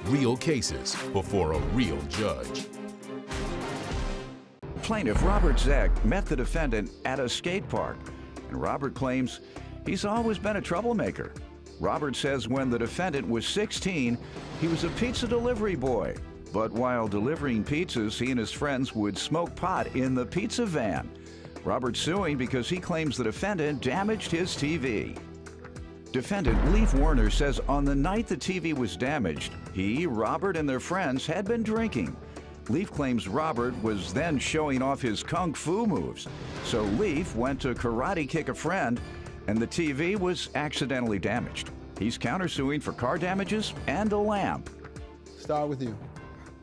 Real cases before a real judge. Plaintiff Robert Zeck met the defendant at a skate park, and Robert claims he's always been a troublemaker. Robert says when the defendant was 16, he was a pizza delivery boy. But while delivering pizzas, he and his friends would smoke pot in the pizza van. Robert's suing because he claims the defendant damaged his TV. Defendant Leif Warner says on the night the TV was damaged, he, Robert, and their friends had been drinking. Leif claims Robert was then showing off his kung fu moves. So Leif went to karate kick a friend, and the TV was accidentally damaged. He's countersuing for car damages and a lamp. Start with you.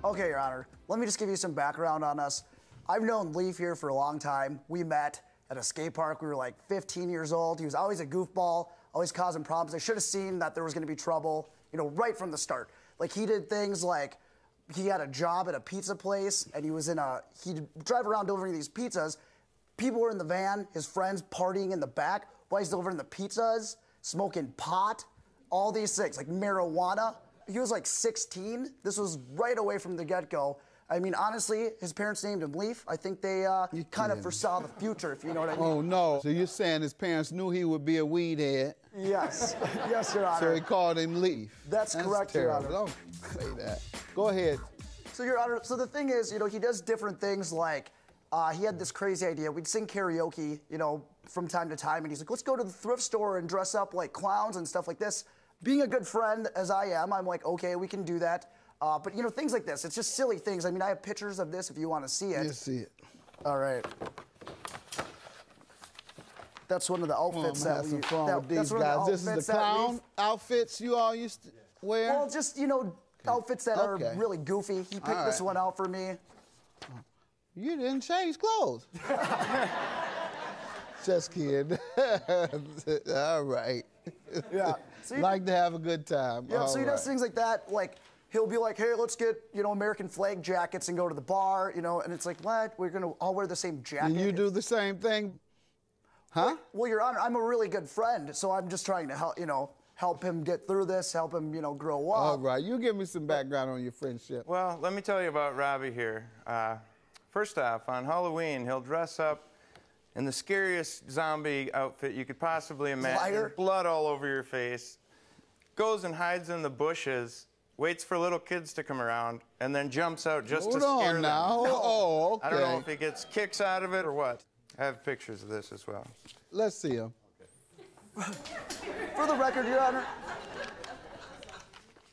Okay, Your Honor. Let me just give you some background on us. I've known Leif here for a long time. We met at a skate park. We were like 15 years old. He was always a goofball, always causing problems. I should have seen that there was going to be trouble, right from the start. Like, he did things like he had a job at a pizza place, and he'd drive around delivering these pizzas. People were in the van, his friends partying in the back while he's delivering the pizzas, smoking pot, all these things, like marijuana. He was like 16. This was right away from the get-go. I mean, honestly, his parents named him Leif. I think they kind of foresaw the future, if you know what I mean. Oh, no. So you're saying his parents knew he would be a weed head? Yes. Yes, Your Honor. So he called him Leif. That's correct, Your Honor. Don't say that. Go ahead. So, Your Honor, so the thing is, he does different things like he had this crazy idea. We'd sing karaoke, from time to time, and he's like, let's go to the thrift store and dress up like clowns and stuff like this. Being a good friend, as I am, I'm like, okay, we can do that. But, things like this, it's just silly things. I mean, I have pictures of this if you want to see it. Let's see it. All right. That's one of the outfits that we... with these guys. This is the clown outfits you all used to wear? Well, just, outfits that are really goofy. He picked this one out for me. You didn't change clothes. Just kidding. All right. Yeah. So like to have a good time. Yeah, so he does things like that. Like, he'll be like, hey, let's get, American flag jackets and go to the bar, and it's like, what? We're going to all wear the same jacket. And you do the same thing? Huh? Well, Your Honor, I'm a really good friend, so I'm just trying to help, help him get through this, help him, grow up. All right. You give me some background on your friendship. Well, let me tell you about Robbie here. First off, on Halloween, he'll dress up in the scariest zombie outfit you could possibly imagine. Liar. Blood all over your face. Goes and hides in the bushes, waits for little kids to come around, and then jumps out just to scare them. Now. Oh, okay. I don't know if he gets kicks out of it or what. I have pictures of this as well. Let's see them. For the record, Your Honor.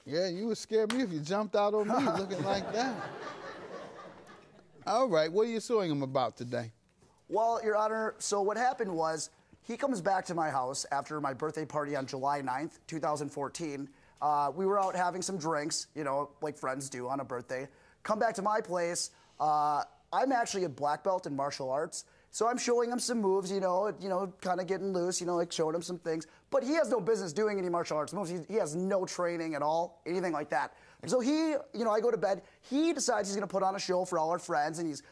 Yeah, you would scare me if you jumped out on me looking like that. All right, what are you suing him about today? Well, Your Honor, so what happened was he comes back to my house after my birthday party on July 9th, 2014. We were out having some drinks, like friends do on a birthday. Come back to my place. I'm actually a black belt in martial arts, so I'm showing him some moves, kind of getting loose, like showing him some things. But he has no business doing any martial arts moves. He has no training at all, anything like that. So he, I go to bed. He decides he's going to put on a show for all our friends, and he's,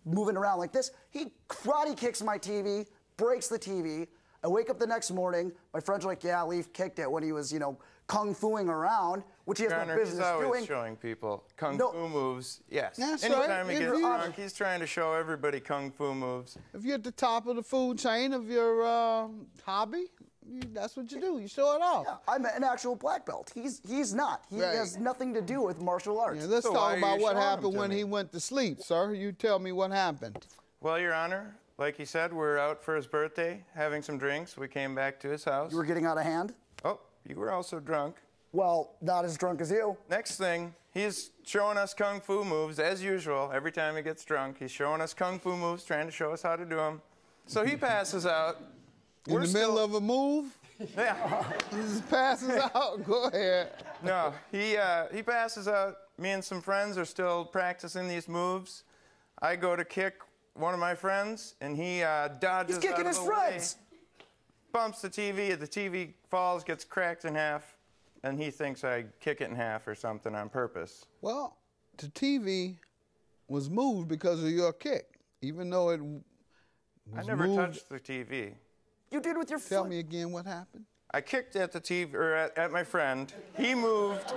moving around like this. He karate kicks my TV, breaks the TV. I wake up the next morning. My friends are like, yeah, Leif kicked it when he was, kung fuing around, which he has no business doing. He's always showing people kung fu moves. Yes. That's Anytime right. he gets drunk, he's trying to show everybody kung fu moves. If you're at the top of the food chain of your hobby, that's what you do. You show it off. Yeah, I'm an actual black belt. He's not. He has nothing to do with martial arts. Yeah, let's talk about what happened when he went to sleep, sir. You tell me what happened. Well, Your Honor, like he said, we're out for his birthday, having some drinks. We came back to his house. You were getting out of hand? Oh, you were also drunk. Well, not as drunk as you. Next thing, he's showing us kung fu moves, as usual. Every time he gets drunk, he's showing us kung fu moves, trying to show us how to do them. So he passes out. In the middle of a move? Yeah. He just passes out? Go ahead. No, he passes out. Me and some friends are still practicing these moves. I go to kick one of my friends, and he dodges He's kicking out of his the friends. way, bumps the TV, and the TV falls, gets cracked in half, and he thinks I kick it in half or something on purpose. Well, the TV was moved because of your kick, even though it was I never moved. touched the TV. You did with your foot. Tell me again what happened. I kicked at the TV, or at my friend. He moved.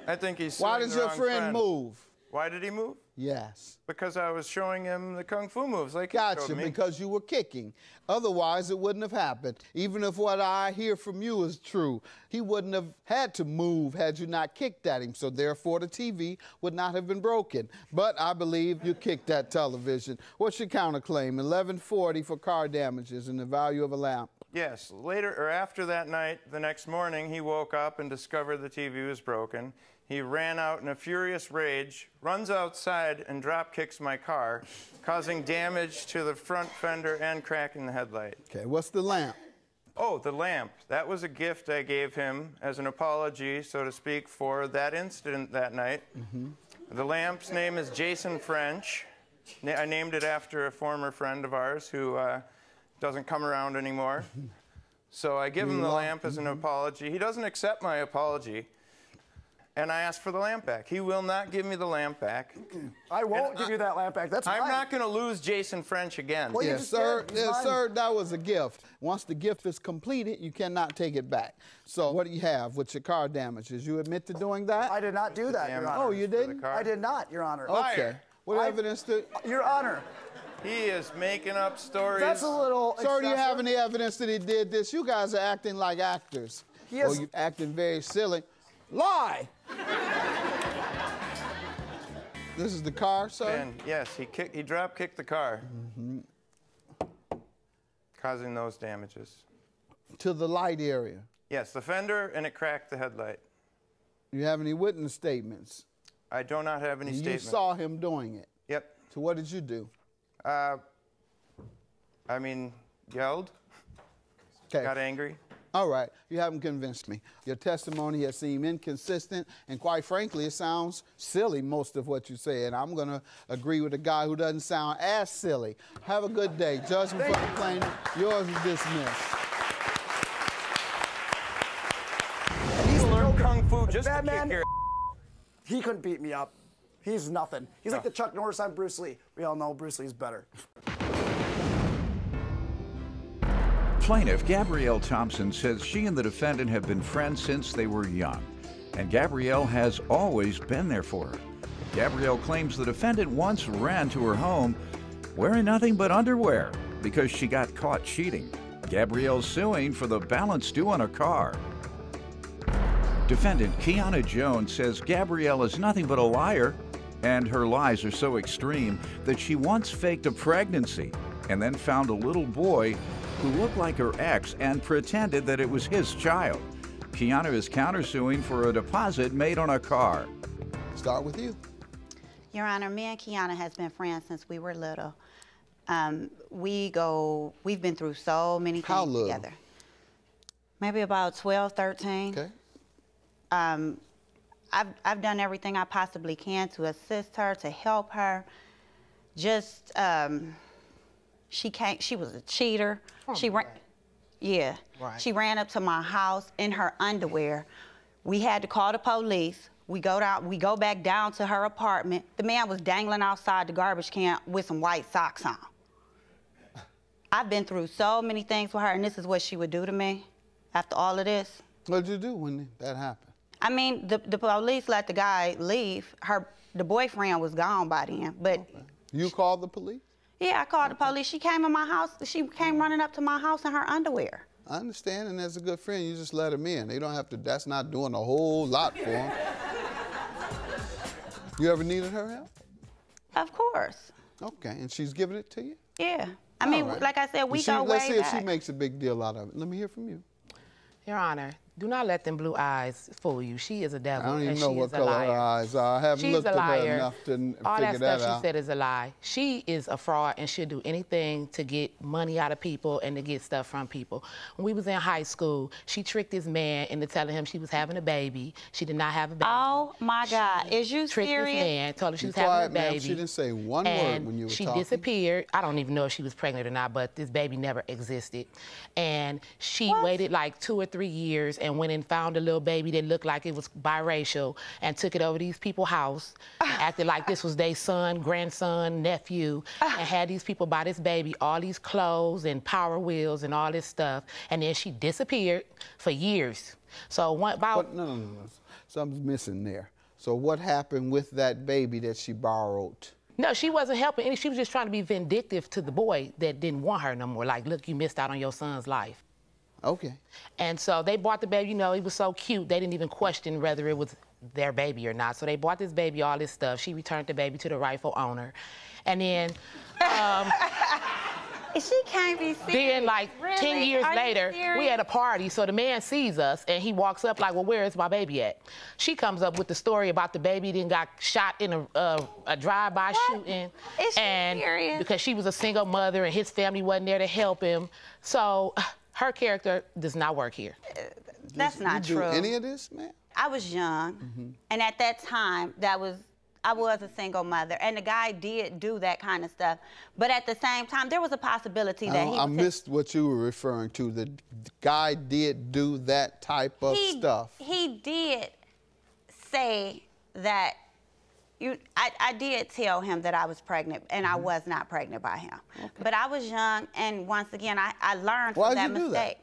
I think he's Why suing did the your wrong friend move? Why did he move? Yes. Because I was showing him the kung fu moves like he Gotcha, showed me. because you were kicking. Otherwise, it wouldn't have happened. Even if what I hear from you is true, he wouldn't have had to move had you not kicked at him. So therefore, the TV would not have been broken. But I believe you kicked that television. What's your counterclaim? $1140 for car damages and the value of a lamp. Yes, later or after that night, the next morning, he woke up and discovered the TV was broken. He ran out in a furious rage, runs outside and drop kicks my car, causing damage to the front fender and cracking the headlight. Okay, what's the lamp? Oh, the lamp. That was a gift I gave him as an apology, so to speak, for that incident that night. The lamp's name is Jason French. I named it after a former friend of ours who doesn't come around anymore. So I give him the lamp as an apology. He doesn't accept my apology. And I asked for the lamp back. He will not give me the lamp back. I won't give you that lamp back. That's fine. I'm not going to lose Jason French again. Well, Yes, sir. Yes, sir. That was a gift. Once the gift is completed, you cannot take it back. So what do you have with your car damages? You admit to doing that? I did not do that, Your Honor. Oh, you didn't? I did not, Your Honor. Okay. What evidence do... Your Honor. He is making up stories. That's a little Sir, do you have excessive. any evidence that he did this? You guys are acting like actors. Yes. Or you acting very silly. Lie! This is the car, sir? And yes, he drop kicked the car, causing those damages. To the light area. Yes, the fender, and it cracked the headlight. You have any witness statements? I do not have any You statements. saw him doing it. Yep. So what did you do? I mean, yelled, Okay. got angry. All right, you haven't convinced me. Your testimony has seemed inconsistent, and quite frankly, it sounds silly, most of what you say, and I'm going to agree with a guy who doesn't sound as silly. Have a good day. Judgment for the plaintiff. Yours is dismissed. He's learned kung fu just to Batman, kick your he couldn't beat me up. He's nothing. He's like the Chuck Norris on Bruce Lee. We all know Bruce Lee's better. Plaintiff Gabrielle Thompson says she and the defendant have been friends since they were young, and Gabrielle has always been there for her. Gabrielle claims the defendant once ran to her home wearing nothing but underwear because she got caught cheating. Gabrielle's suing for the balance due on her car. Defendant Kiana Jones says Gabrielle is nothing but a liar, and her lies are so extreme that she once faked a pregnancy and then found a little boy who looked like her ex and pretended that it was his child. Kiana is countersuing for a deposit made on a car. Start with you. Your Honor, me and Kiana has been friends since we were little. We've been through so many How things little? together. Maybe about 12, 13. Okay. I've done everything I possibly can to assist her, to help her. Just, she was a cheater. She ran, Right. She ran up to my house in her underwear. We had to call the police. We go back down to her apartment. The man was dangling outside the garbage can with some white socks on. I've been through so many things with her, and this is what she would do to me after all of this. What did you do when that happened? I mean, the police let the guy leave. The boyfriend was gone by then, but... Okay. You called the police? Yeah, I called the police. She came in my house. She came running up to my house in her underwear. I understand, and as a good friend, you just let him in. They don't have to, that's not doing a whole lot for him. You ever needed her help? Of course. Okay, and she's giving it to you? Yeah. I mean, right. like I said, we go way Let's see if she back. makes a big deal out of it. Let me hear from you. Your Honor, do not let them blue eyes fool you. She is a devil, I don't even and know she what is a color liar. her eyes are. I haven't She's looked a at her liar. enough to All that figure stuff that out. she said is a lie. She is a fraud, and she'll do anything to get money out of people and to get stuff from people. When we was in high school, she tricked this man into telling him she was having a baby. She did not have a baby. Oh, my God. Is you Tricked this serious? man, told her she Be was having quiet, a ma'am. baby. She didn't say one word and when you were she talking. disappeared. I don't even know if she was pregnant or not, but this baby never existed. And she waited like 2 or 3 years and went and found a little baby that looked like it was biracial and took it over to these people's house, acted like this was their son, grandson, nephew, and had these people buy this baby all these clothes and Power Wheels and all this stuff. And then she disappeared for years. So But no. Something's missing there. So what happened with that baby that she borrowed? No, she wasn't helping any. She was just trying to be vindictive to the boy that didn't want her no more. Like, look, you missed out on your son's life. Okay. And so they bought the baby. You know, he was so cute. They didn't even question whether it was their baby or not. So they bought this baby, all this stuff. She returned the baby to the rightful owner. And then... She can't be serious. Then, like, really? 10 years later, we had a party, so the man sees us, and he walks up like, well, where is my baby at? She comes up with the story about the baby then got shot in a drive-by shooting. Is she serious? Because she was a single mother, and his family wasn't there to help him. So her character does not work here. That's not true. Do any of this, man? I was young, and at that time, I was a single mother, and the guy did do that kind of stuff. But at the same time, there was a possibility that I missed what you were referring to. The guy did do that type of stuff. He did say that I did tell him that I was pregnant, and I was not pregnant by him. Okay. But I was young, and once again, I learned from that mistake. Why'd you do that?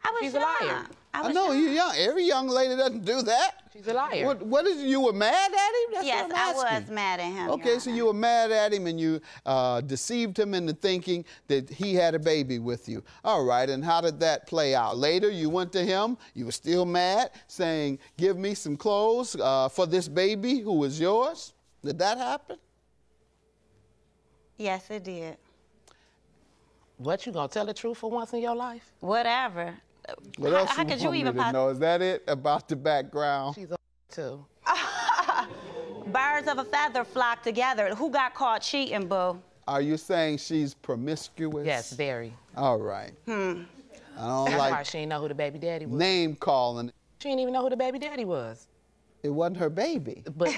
I was She's young. a liar. I know you're young. Every young lady doesn't do that. She's a liar. What is you were mad at him? That's Yes, what I'm asking. I was mad at him. Okay, so you were mad at him and you deceived him into thinking that he had a baby with you. All right, and how did that play out? Later, you went to him, you were still mad, saying, give me some clothes for this baby who was yours. Did that happen? Yes, it did. What, you gonna tell the truth for once in your life? Whatever. What else how could you even know? Is that it about the background? She's a too. Birds of a feather flock together. Who got caught cheating, boo? Are you saying she's promiscuous? Yes, very. All right. I don't That's like why she didn't know who the baby daddy was. name calling. She didn't even know who the baby daddy was. It wasn't her baby. But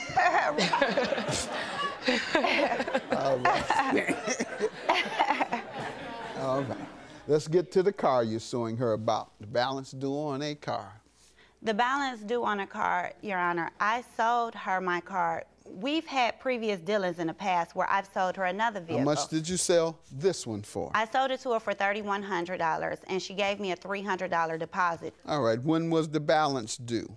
All right. All right. Let's get to the car you're suing her about. The balance due on a car. The balance due on a car, Your Honor, I sold her my car. We've had previous dealings in the past where I've sold her another vehicle. How much did you sell this one for? I sold it to her for $3,100, and she gave me a $300 deposit. All right. When was the balance due?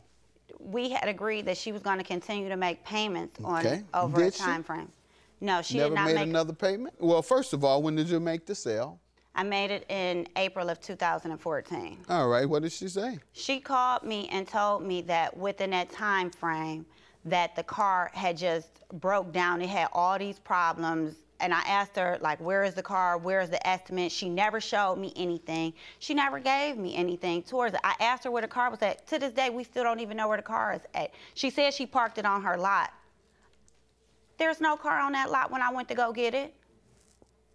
We had agreed that she was going to continue to make payments on Okay. over Did a she? time frame. No, she Never did not made make another payment? Well, first of all, when did you make the sale? I made it in April of 2014. All right. What did she say? She called me and told me that within that time frame that the car had just broke down. It had all these problems. And I asked her, like, where is the car? Where is the estimate? She never showed me anything. She never gave me anything towards it. I asked her where the car was at. To this day, we still don't even know where the car is at. She said she parked it on her lot. There's no car on that lot when I went to go get it.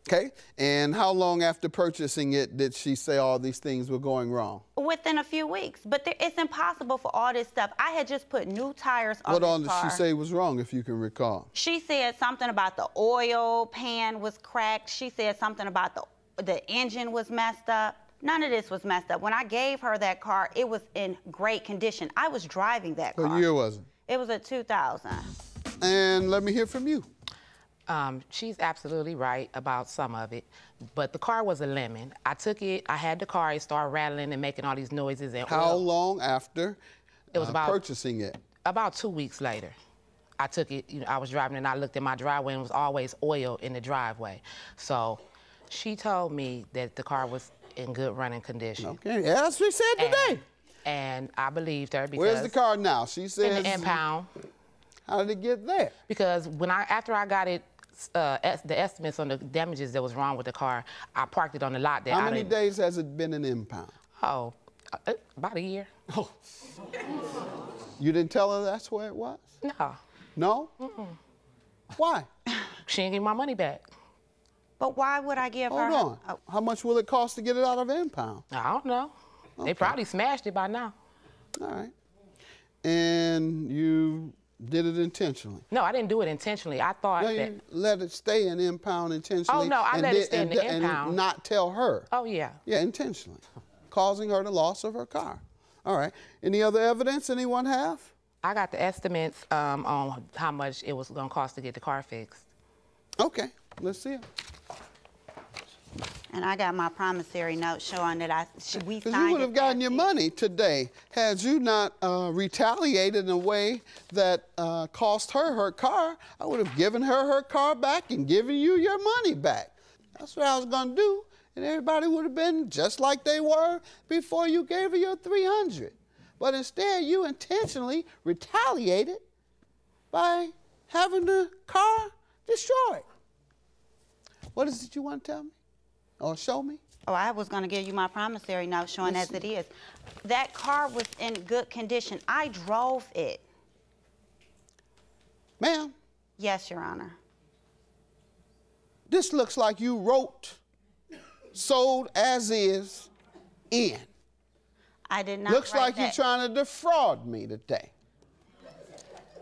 Okay. And how long after purchasing it did she say all these things were going wrong? Within a few weeks. But it's impossible for all this stuff. I had just put new tires on this car. What all did she say was wrong, if you can recall? She said something about the oil pan was cracked. She said something about the engine was messed up. None of this was messed up. When I gave her that car, it was in great condition. I was driving that car. What year was it? It was a 2000. And let me hear from you. She's absolutely right about some of it, but the car was a lemon. I took it, I had the car, it started rattling and making all these noises. And How long after it was purchasing it? About 2 weeks later. I took it, you know, I was driving and I looked at my driveway and it was always oil in the driveway. So she told me that the car was in good running condition. Okay, yeah, that's what she said today. And I believed her because... Where's the car now? She says... In the impound. How did it get there? Because after I got it, the estimates on the damages that was wrong with the car, I parked it on the lot there. How many days has it been an impound? Oh, about a year. Oh. You didn't tell her that's where it was? No. No? Mm-mm. Why? She didn't give my money back. But why would I give her... Hold on. How much will it cost to get it out of impound? I don't know. Okay. They probably smashed it by now. All right. And you did it intentionally? No, I didn't do it intentionally. I thought that... You let it stay in impound intentionally. Oh, no, I let it stay in the impound. And not tell her? Oh, yeah. Yeah, intentionally. Causing her the loss of her car. All right. Any other evidence anyone have? I got the estimates on how much it was going to cost to get the car fixed. Okay. Let's see it. And I got my promissory note showing that we signed it. Because you would have gotten your money today had you not retaliated in a way that cost her her car. I would have given her her car back and given you your money back. That's what I was going to do. And everybody would have been just like they were before you gave her your $300. But instead, you intentionally retaliated by having the car destroyed. What is it you want to tell me? Or show me? Oh, I was going to give you my promissory note showing as it is. That car was in good condition. I drove it. Ma'am? Yes, Your Honor. This looks like you wrote sold as is in. I did not Looks write like that. you're trying to defraud me today.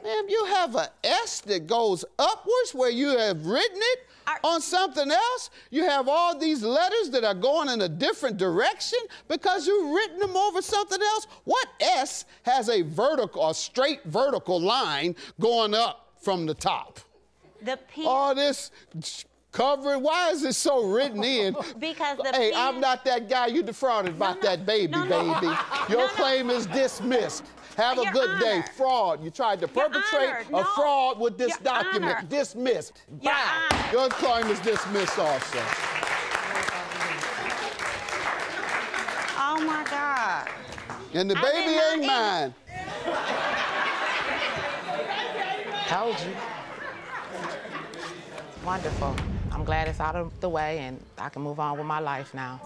Ma'am, you have an S that goes upwards where you have written it on something else. You have all these letters that are going in a different direction because you've written them over something else. What S has a vertical, a straight vertical line going up from the top? The P. All this covering, why is it so written in? Because the Hey, P. I'm not that guy you defrauded about that baby, baby. Your claim is dismissed. Have a Your good day. Honor. Fraud. You tried to perpetrate Honor, a no. fraud with this Your document. Honor. Dismissed. Your Bye. Honor. Your claim is dismissed also. Oh, my God. And the I baby did not ain't mine. Told you. Wonderful. I'm glad it's out of the way and I can move on with my life now.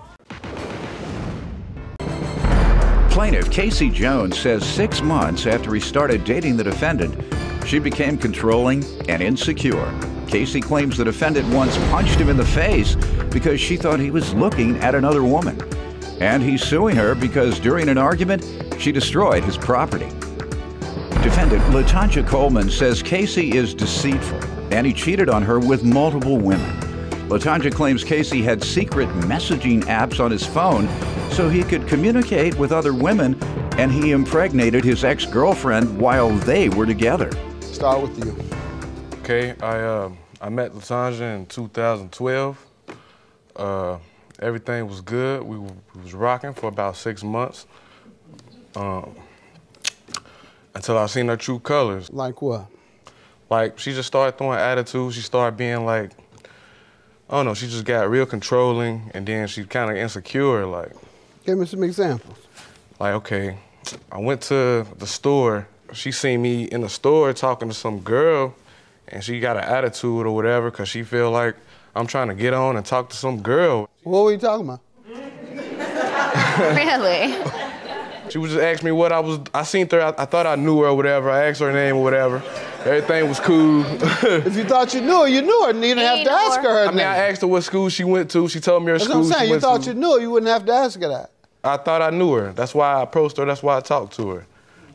Plaintiff Casey Jones says 6 months after he started dating the defendant, she became controlling and insecure. Casey claims the defendant once punched him in the face because she thought he was looking at another woman. And he's suing her because during an argument, she destroyed his property. Defendant LaTonya Coleman says Casey is deceitful and he cheated on her with multiple women. LaTonya claims Casey had secret messaging apps on his phone so he could communicate with other women, and he impregnated his ex-girlfriend while they were together. Start with you. Okay, I met LaTonya in 2012. Everything was good. We was rocking for about 6 months. Until I seen her true colors. Like what? Like, she just started throwing attitude. She started being like, I don't know, she just got real controlling, and then she kind of insecure, like. Give me some examples. Like, okay, I went to the store. She seen me in the store talking to some girl, and she got an attitude or whatever, because she feel like I'm trying to get on and talk to some girl. What were you talking about? Really? She was just asking me what I seen her, I thought I knew her or whatever. I asked her name or whatever. Everything was cool. If you thought you knew her, you knew her. You didn't have to ask her I mean, I asked her what school she went to. She told me her That's school what I'm saying. she You went thought to. you knew her, you wouldn't have to ask her that. I thought I knew her. That's why I approached her. That's why I talked to her.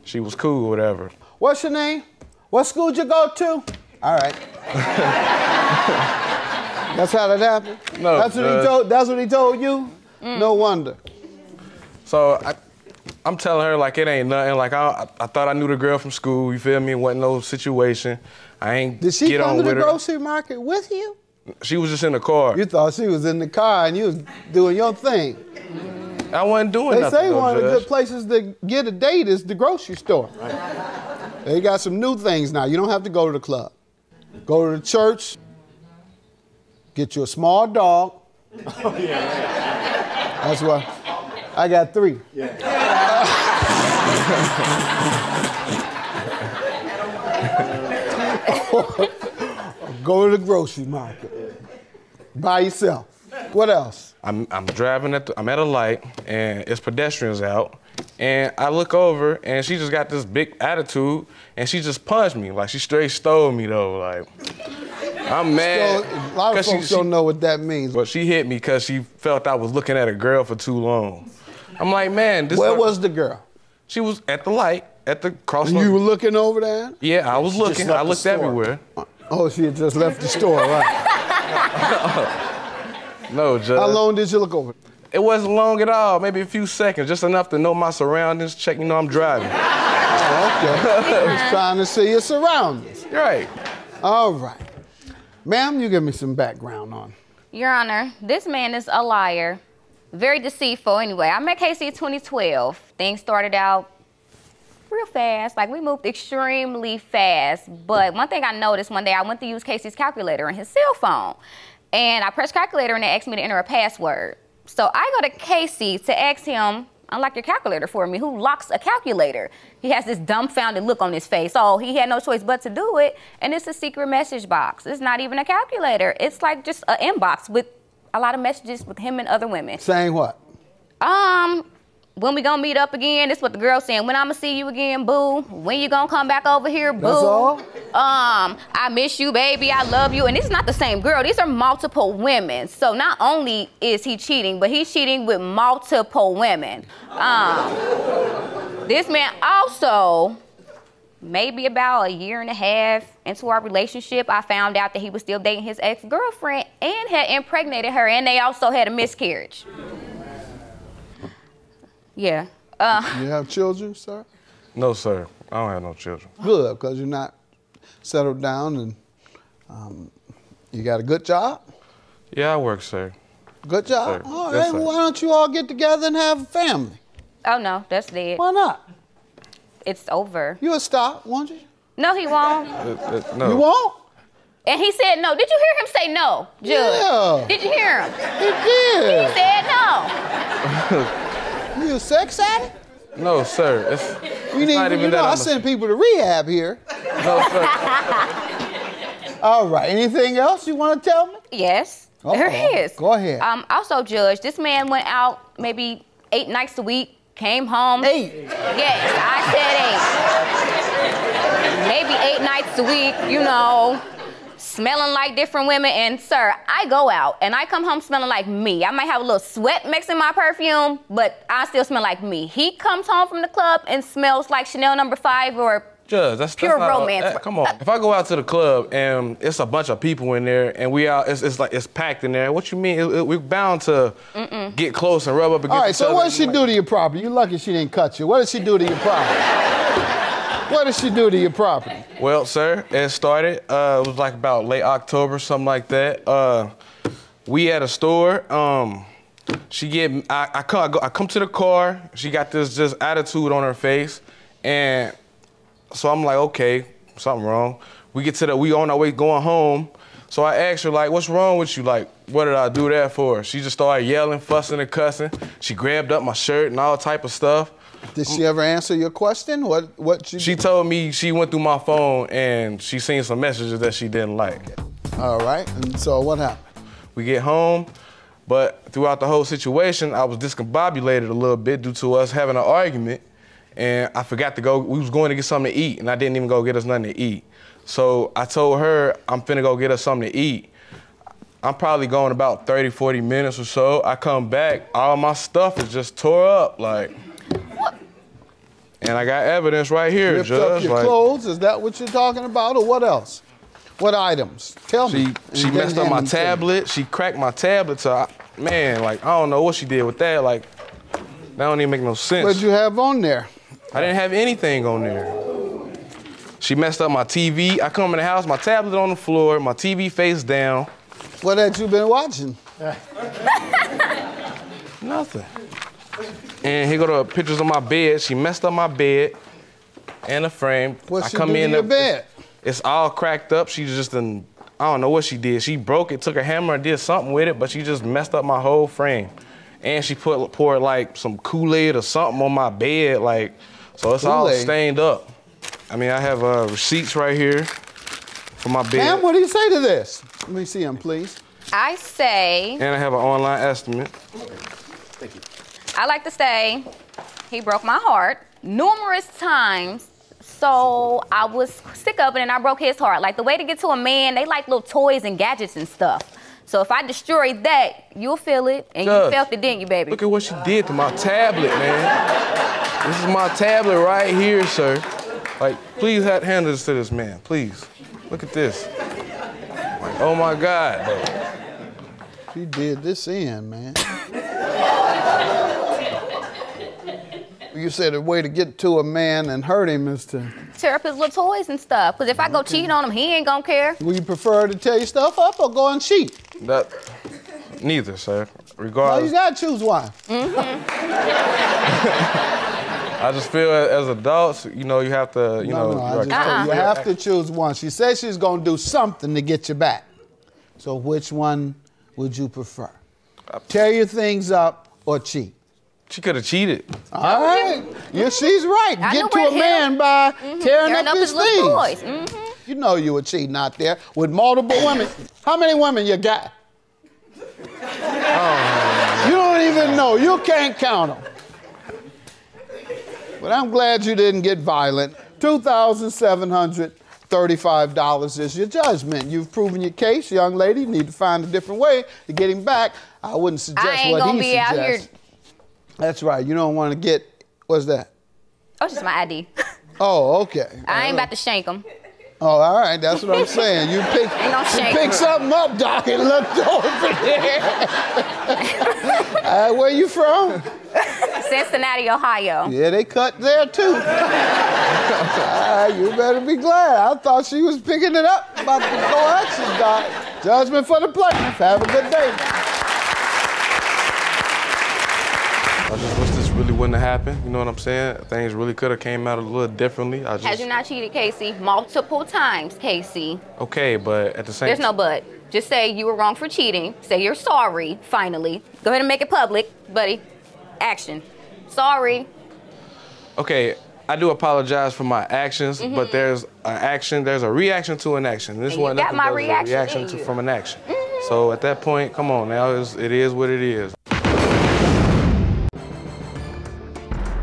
She was cool or whatever. What's your name? What school did you go to? All right. That's how that happened? No, That's what he told you? No wonder. So I'm telling her like it ain't nothing. Like I thought I knew the girl from school. You feel me? It wasn't no situation. I ain't Did she get come on to the with her. grocery market with you? She was just in the car. You thought she was in the car and you was doing your thing. I wasn't doing They nothing. say though, one of the Judge. good places to get a date is the grocery store. They got some new things now. You don't have to go to the club. Go to the church, get you a small dog. Oh, yeah. That's what, I got 3. Yeah. Go to the grocery market by yourself. What else? I'm driving I'm at a light and it's pedestrians out, and I look over and she just got this big attitude and she just punched me. Like she straight stole me though. Like I'm mad. A lot of folks don't know what that means. But she hit me because she felt I was looking at a girl for too long. I'm like, man, this. Where was the girl? She was at the light at the crossing. You were looking over there? Yeah, I was looking. I looked everywhere. Oh, she had just left the store, right? No, Judge. How long did you look over? It wasn't long at all, maybe a few seconds, just enough to know my surroundings, check, I'm driving. Oh, okay. Just trying to see your surroundings. Right. All right. Ma'am, you give me some background on Your Honor, this man is a liar. Very deceitful anyway. I met Casey in 2012. Things started out real fast. Like, we moved extremely fast. But one thing I noticed one day, I went to use Casey's calculator on his cell phone. And I pressed calculator and it asked me to enter a password. So I go to Casey to ask him, unlock your calculator for me. Who locks a calculator? He has this dumbfounded look on his face. Oh, he had no choice but to do it. And it's a secret message box. It's not even a calculator. It's like just an inbox with a lot of messages with him and other women. Saying what? When we gonna meet up again? This is what the girl's saying. When I'ma see you again, boo? When you gonna come back over here, boo? That's all? I miss you, baby. I love you. And this is not the same girl. These are multiple women. So not only is he cheating, but he's cheating with multiple women. This man also, maybe about a year and a half into our relationship, I found out that he was still dating his ex-girlfriend and had impregnated her, and they also had a miscarriage. Yeah. You have children, sir? No, sir. I don't have no children. Good, because you're not settled down and you got a good job? Yeah, I work, sir. Good job? Sir. All Yes, right, sir. well, why don't you all get together and have a family? Oh, no, that's dead. Why not? It's over. You'll stop, won't you? No, he won't. No. You won't? And he said no. Did you hear him say no, Judge? Yeah. Did you hear him? He did. He said no. You a sex addict? No, sir. It's You not even that. I send people to rehab here. No, sir. All right, anything else you want to tell me? Yes, there is. Go ahead. Also, Judge, this man went out maybe 8 nights a week, came home. 8? Yes, I said 8. Maybe 8 nights a week, you know, smelling like different women. And, sir, I go out and I come home smelling like me. I might have a little sweat mixed in my perfume, but I still smell like me. He comes home from the club and smells like Chanel No. 5 or Judge, that's pure not romance. Come on. If I go out to the club and it's a bunch of people in there and we out, it's like it's packed in there. What you mean? We're bound to get close and rub up against All right, each other. so what did she do to your property? You're lucky she didn't cut you. What did she do to your property? What did she do to your property? Well, sir, it started, it was like about late October, something like that. We at a store, I come to the car, she got this just attitude on her face, and so I'm like, okay, something wrong. We on our way going home, so I asked her, like, what's wrong with you? Like, what did I do that for? She just started yelling, fussing, and cussing. She grabbed up my shirt and all type of stuff. Did she ever answer your question? She told me she went through my phone and she seen some messages that she didn't like. All right, and so what happened? We get home, but throughout the whole situation, I was discombobulated a little bit due to us having an argument, and I forgot to go. We was going to get something to eat, and I didn't even go get us nothing to eat. So I told her I'm finna go get us something to eat. I'm probably going about 30, 40 minutes or so. I come back, all my stuff is just tore up, like. And I got evidence right here, Ripped Judge. up your clothes? Is that what you're talking about, or what else? What items? Tell me. She messed up my tablet. She cracked my tablet. So, man, like, I don't know what she did with that. Like, that don't even make no sense. What did you have on there? I didn't have anything on there. She messed up my TV. I come in the house, my tablet on the floor, my TV face down. What had you been watching? Nothing. And here go the pictures of my bed. She messed up my bed and the frame. What she do to your bed? It's all cracked up. She just done, I don't know what she did. She broke it, took a hammer and did something with it, but she just messed up my whole frame. And she poured like some Kool-Aid or something on my bed, like, so it's all stained up. I mean, I have receipts right here for my bed. Ma'am, what do you say to this? Let me see them, please. I say. And I have an online estimate. Thank you. I like to say he broke my heart numerous times, so I was sick of it and I broke his heart. Like, the way to get to a man, they like little toys and gadgets and stuff. So if I destroyed that, you'll feel it, and you felt it, didn't you, baby? Look at what she did to my tablet, man. This is my tablet right here, sir. Like, please hand this to this man, please. Look at this. Like, oh my God, bro. She did this in, man. You said a way to get to a man and hurt him is to tear up his little toys and stuff. Because if I go cheating on him, he ain't gonna care. Would you prefer to tear your stuff up or go and cheat? Neither, sir. No, Regardless. you gotta choose one. I just feel as adults, you know, you have to, you know. I just told you have to choose one. She said she's gonna do something to get you back. So which one would you prefer? Tear your things up or cheat? She could have cheated. All right. Yeah, she's right. Get to a man by tearing up his things. You know you were cheating out there with multiple women. How many women you got? You don't even know. You can't count them. But I'm glad you didn't get violent. $2,735 is your judgment. You've proven your case, young lady. You need to find a different way to get him back. I wouldn't suggest what he suggests. I ain't gonna be out here. That's right. You don't want to get, what's that? Oh, just my ID. Oh, okay. I ain't about to shank him. Oh, all right. That's what I'm saying. You pick something up, Doc, and looked over there. Where you from? Cincinnati, Ohio. Yeah, they cut there, too. You better be glad. I thought she was picking it up about the corrections, Doc. Judgment for the plaintiff. Have a good day. I just wish this really wouldn't have happened. You know what I'm saying? Things really could have came out a little differently. Has you not cheated, Casey? Multiple times, Casey. Okay, but at the same There's no but. Just say you were wrong for cheating. Say you're sorry, finally. Go ahead and make it public, buddy. Action. Sorry. Okay, I do apologize for my actions, but there's an action, there's a reaction to an action. This one got my reaction from an action. So at that point, come on now, it is what it is.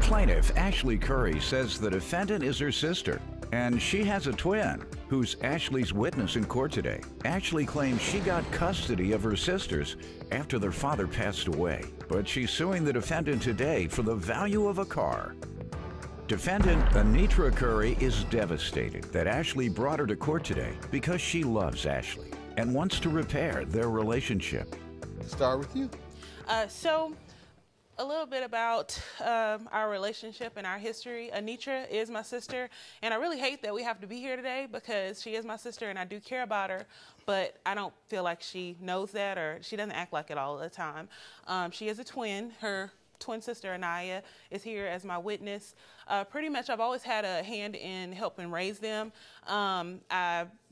Plaintiff Ashley Curry says the defendant is her sister, and she has a twin who's Ashley's witness in court today. Ashley claims she got custody of her sisters after their father passed away, but she's suing the defendant today for the value of a car. Defendant Anitra Curry is devastated that Ashley brought her to court today because she loves Ashley and wants to repair their relationship. Start with you. So, a little bit about our relationship and our history. Anitra is my sister, and I really hate that we have to be here today because she is my sister and I do care about her, but I don't feel like she knows that, or she doesn't act like it all the time. She is a twin. Her twin sister, Anaya, is here as my witness. Pretty much I've always had a hand in helping raise them.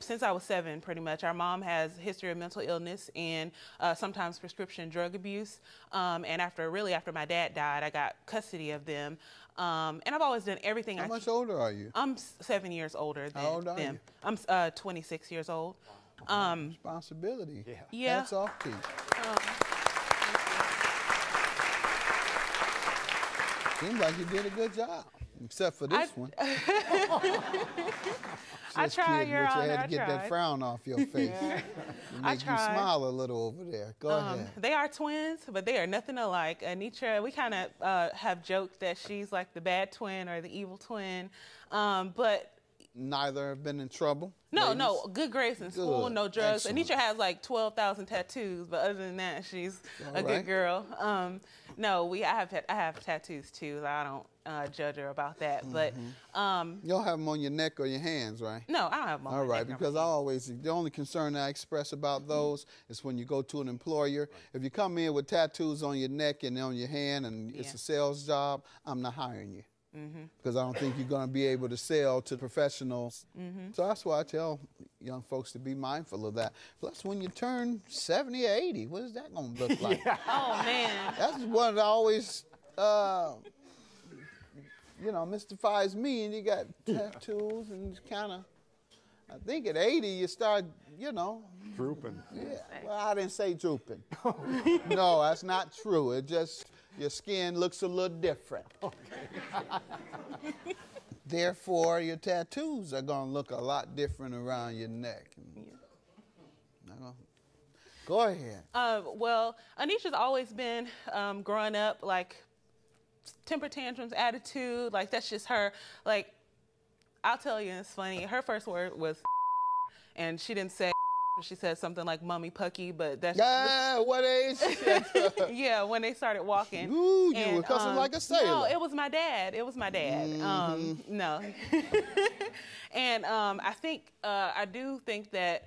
Since I was 7, pretty much. Our mom has a history of mental illness and sometimes prescription drug abuse. And after my dad died, I got custody of them. And I've always done everything. How much older are you? I'm 7 years older than How old are them. you? I'm 26 years old. Responsibility. Yeah. Hats off to you. Seems like you did a good job, except for this one. I tried, Your Honor. You had to get that frown off your face. It makes you smile a little over there. Go ahead. They are twins, but they are nothing alike. Anitra, we kind of have joked that she's like the bad twin or the evil twin, but neither have been in trouble. No, good grades in school, no drugs. Anitra has like 12,000 tattoos, but other than that, she's a good girl. No, I have tattoos too. I don't judge her about that, but you don't have them on your neck or your hands, right? No, I don't have them on my neck. All right, because the only concern I express about those is when you go to an employer. If you come in with tattoos on your neck and on your hand, and it's a sales job, I'm not hiring you. Because I don't think you're going to be able to sell to professionals. So that's why I tell young folks to be mindful of that. Plus, when you turn 70 or 80, what is that going to look like? Oh, man. That's one that always, mystifies me. And you got tattoos and it's kind of, I think at 80 you start, drooping. Yeah. Well, I didn't say drooping. No, that's not true. It just, your skin looks a little different. Okay. Therefore, your tattoos are going to look a lot different around your neck. Go ahead. Well, Anisha's always been, growing up, like, temper tantrums, attitude, like, that's just her. Like, I'll tell you, it's funny. Her first word was and she didn't say she said something like mummy pucky, but that's what age? Yeah, when they started walking. Ooh, you were cussing like a sailor. No, it was my dad. No. And I do think that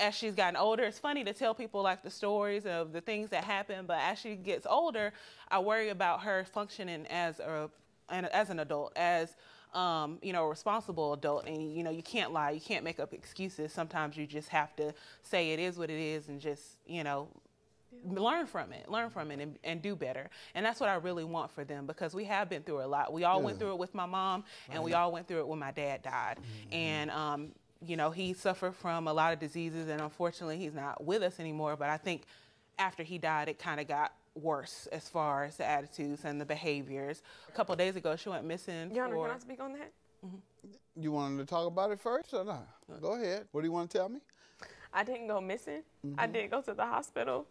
as she's gotten older, it's funny to tell people like the stories of the things that happen, but as she gets older, I worry about her functioning as an adult, as you know, a responsible adult. And you know, you can't lie, you can't make up excuses. Sometimes you just have to say it is what it is and just, you know, learn from it and do better. And that's what I really want for them, because we have been through a lot. We all went through it with my mom, and we all went through it when my dad died. And you know, he suffered from a lot of diseases, and unfortunately he's not with us anymore. But I think after he died, it kind of got worse as far as the attitudes and the behaviors. A couple of days ago, she went missing. Your Honor, can I speak on that? You wanted to talk about it first or not? Go ahead. What do you want to tell me? I didn't go missing. I did go to the hospital,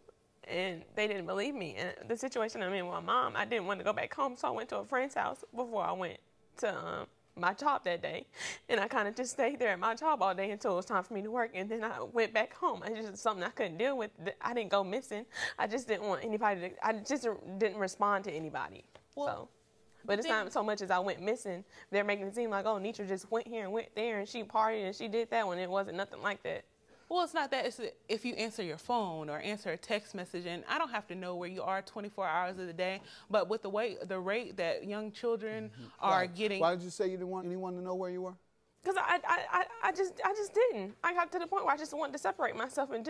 and they didn't believe me. And the situation I'm in with my mom, I didn't want to go back home, so I went to a friend's house before I went to my job that day. And I kind of just stayed there at my job all day until it was time for me to work, and then I went back home. It's just something I couldn't deal with. I didn't go missing. I just didn't want anybody to, I just didn't respond to anybody. Well, but it's not so much as I went missing. They're making it seem like, oh, Nitra just went here and went there, and she partied and she did that when it wasn't nothing like that. Well, it's not that. It's if you answer your phone or answer a text message, and I don't have to know where you are 24 hours of the day, but with the rate that young children are getting. Why did you say you didn't want anyone to know where you were? Because I just didn't. I got to the point where I just wanted to separate myself and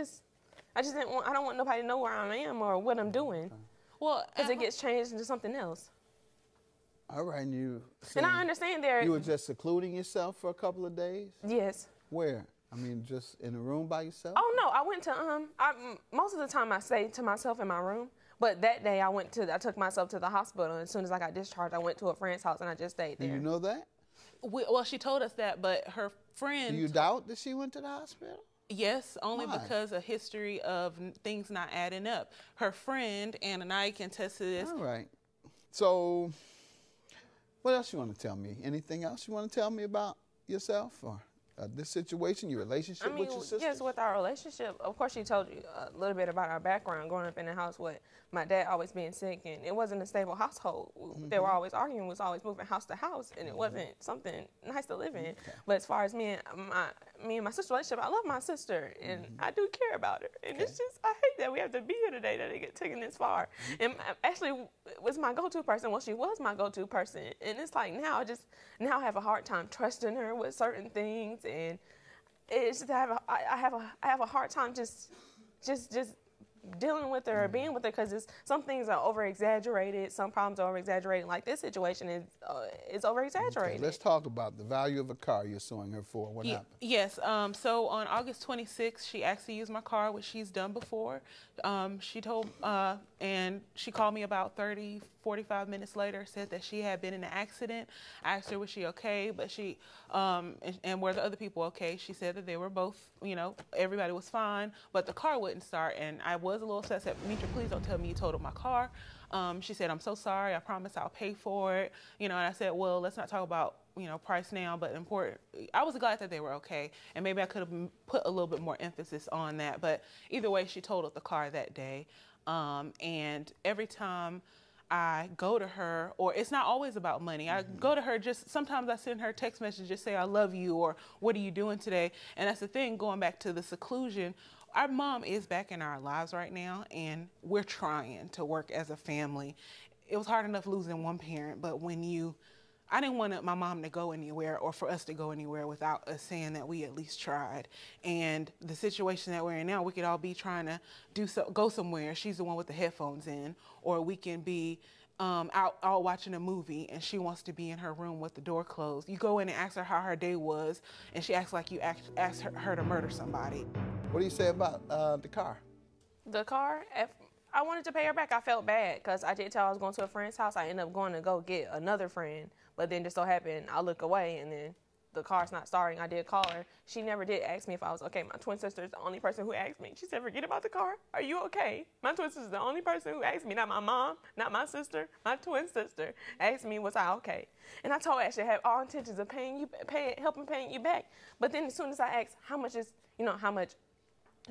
I don't want nobody to know where I am or what I'm doing. Okay. Well, because it gets changed into something else. All right, and I understand there. You were just secluding yourself for a couple of days? Yes. Where? I mean, just in a room by yourself? Oh, no. I went to, most of the time I stay to myself in my room. But that day I took myself to the hospital. And as soon as I got discharged, I went to a friend's house and I just stayed there. Do you know that? Well, she told us that, but her friend. Do you doubt that she went to the hospital? Yes, only Why? because of history of things not adding up. Her friend, Ann and I can attest to this. All right. So, what else you want to tell me? Anything else you want to tell me about yourself or this situation, your relationship with your sister? Yes, with our relationship, of course she told you a little bit about our background growing up in the house with my dad always being sick, and it wasn't a stable household. They were always arguing, was always moving house to house, and it wasn't something nice to live in. Okay. But as far as me and my sister's relationship, I love my sister, and I do care about her. And it's just, I hate that we have to be here today, that it get taken this far. And actually, was my go-to person. Well, she was my go-to person, and it's like now I have a hard time trusting her with certain things, and it's just I have a hard time just dealing with her or being with her, because some things are over-exaggerated, some problems are over-exaggerated. Like this situation is over-exaggerated. Okay, let's talk about the value of a car you're suing her for. What happened? Yes, so on August 26th, she asked to use my car, which she's done before. She told, and she called me about 45 minutes later, said that she had been in an accident. I asked her, was she okay? But she, and were the other people okay? She said that they were both, you know, everybody was fine, but the car wouldn't start. And I was a little upset. Said, Nitra, please don't tell me you totaled my car. She said, I'm so sorry. I promise I'll pay for it. You know, and I said, well, let's not talk about, you know, price now, but important. I was glad that they were okay, and maybe I could have put a little bit more emphasis on that. But either way, she totaled the car that day. And every time I go to her, or it's not always about money. I go to her, just sometimes I send her a text message, just say, I love you, or what are you doing today? And that's the thing, going back to the seclusion, our mom is back in our lives right now, and we're trying to work as a family. It was hard enough losing one parent, but I didn't want my mom to go anywhere or for us to go anywhere without us saying that we at least tried. And the situation that we're in now, we could all be trying to go somewhere. She's the one with the headphones in, or we can be out watching a movie, and she wants to be in her room with the door closed. You go in and ask her how her day was, and she acts like you asked her to murder somebody. What do you say about the car? The car? If I wanted to pay her back, I felt bad, because I did tell her I was going to a friend's house. I ended up going to go get another friend, but then just so happened I look away, and then the car's not starting. I did call her. She never did ask me if I was okay. My twin sister is the only person who asked me. She said, forget about the car. Are you okay? My twin sister is the only person who asked me, not my mom, not my sister. My twin sister asked me, was I okay? And I told her I should have all intentions of helping paying you back. But then as soon as I asked, how much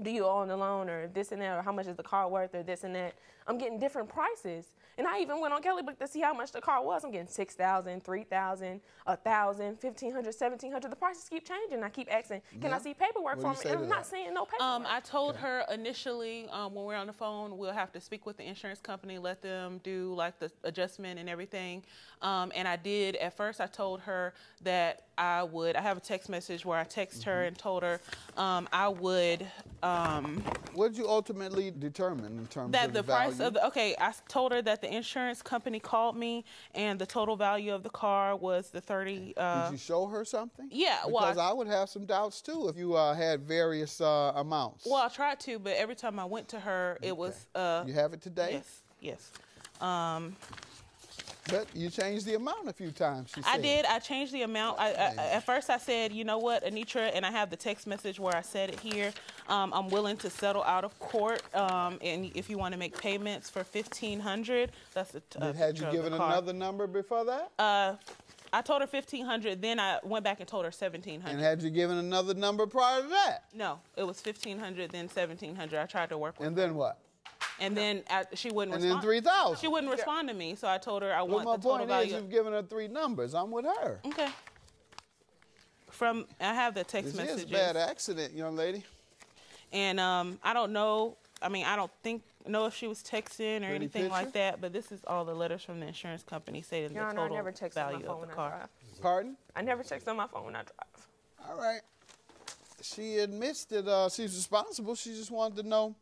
do you own the loan, or this and that, or how much is the car worth, or this and that. I'm getting different prices. And I even went on Kelly Book to see how much the car was. I'm getting $6,000, $3,000, $1,000, $1,500, $1,700. The prices keep changing. I keep asking, can I see paperwork from it? And I'm not seeing no paperwork. I told her initially when we're on the phone, we'll have to speak with the insurance company, let them do like the adjustment and everything. And I did. At first, I told her that I have a text message where I text her and told her I would. What did you ultimately determine in terms that of the value? price of I told her that the insurance company called me and the total value of the car was the 30. Did you show her something? Yeah, because I would have some doubts too if you had various amounts. Well, I tried to, but every time I went to her, it was. You have it today? Yes. But you changed the amount a few times, she said. I did. I changed the amount. At first I said, you know what, Anitra, and I have the text message where I said it here, I'm willing to settle out of court, and if you want to make payments for $1,500, that's the Had you given another number before that? I told her $1,500, then I went back and told her $1,700. And had you given another number prior to that? No, it was $1,500, then $1,700. I tried to work with her. And then what? And then she wouldn't respond. And then 3,000. She wouldn't respond to me, so I told her I want the total value. My point is, you've given her 3 numbers. I'm with her. Okay. I have the text messages. This is a bad accident, young lady. And I don't know. I mean, I don't know if she was texting or anything like that, but this is all the letters from the insurance company saying the total value of the car. Pardon? I never text on my phone when I drive. All right. She admits that she's responsible. She just wanted to know